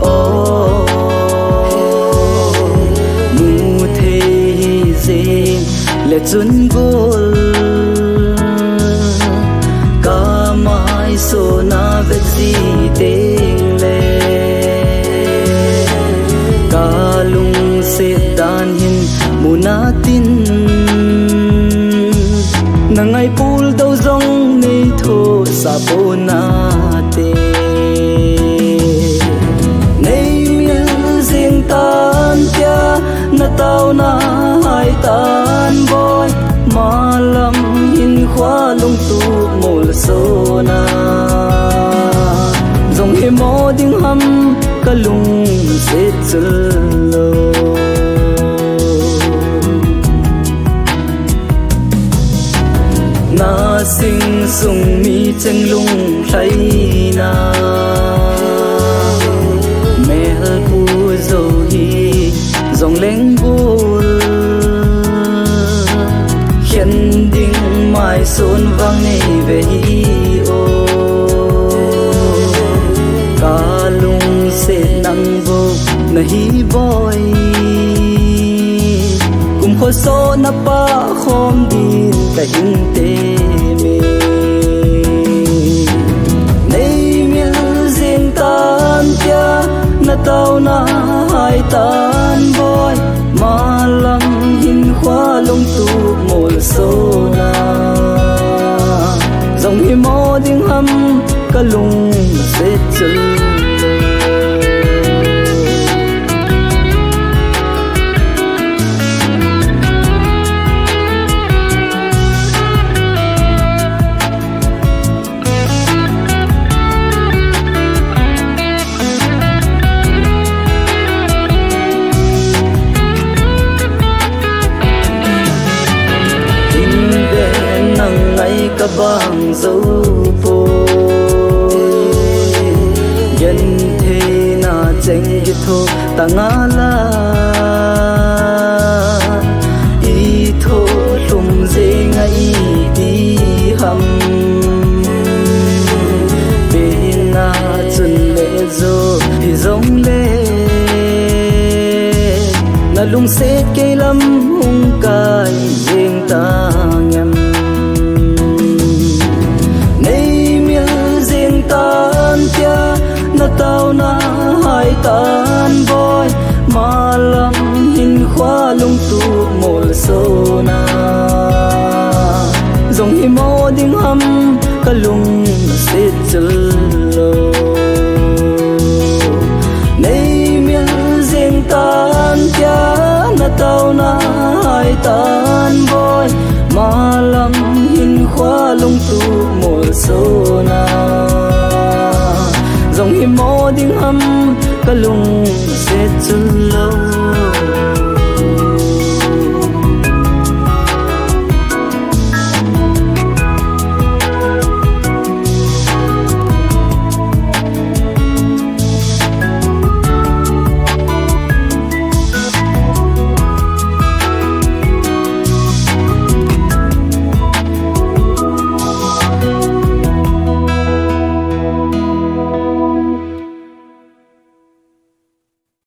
ô mu thế dễ lệ chun gol cả mai số na vết gì tên lệ cả lung sẽ đan hin muna tin nang ai pul đâu rong nei tho sa po na te nei mil zing tan tia na tao na hai tan boy malam hin khwa lung tu mol so na dòng he mo ding ham kalung se chlo na sing sung mi cheng lung thai na mel pu zo hi dòng leng bul khen ding mai son vang nei ve hi o ka lung se nang bo na hi boy kum kho so na pa khom din ka hin te me nei mil zing tan tia na tao na hai tan boy malam hin khwa lung tu mol so na dòng hi mo ding ham ka lung se chul ka bang zo po yan the na cheng gi tho tangala i tho tum je ngai ti ham be na chun le zo hi zong le na lung se ke lam hung kai jeng ta ngam na tao na hai tan boy malam hin khwa lung tu mol so na dòng hi mo ding ham ka lung se chul lo nei mil zing tan tia na tao na hai tan boy malam hin khwa lung tu mol so na dòng hi mo ding ham ka lung se chul lo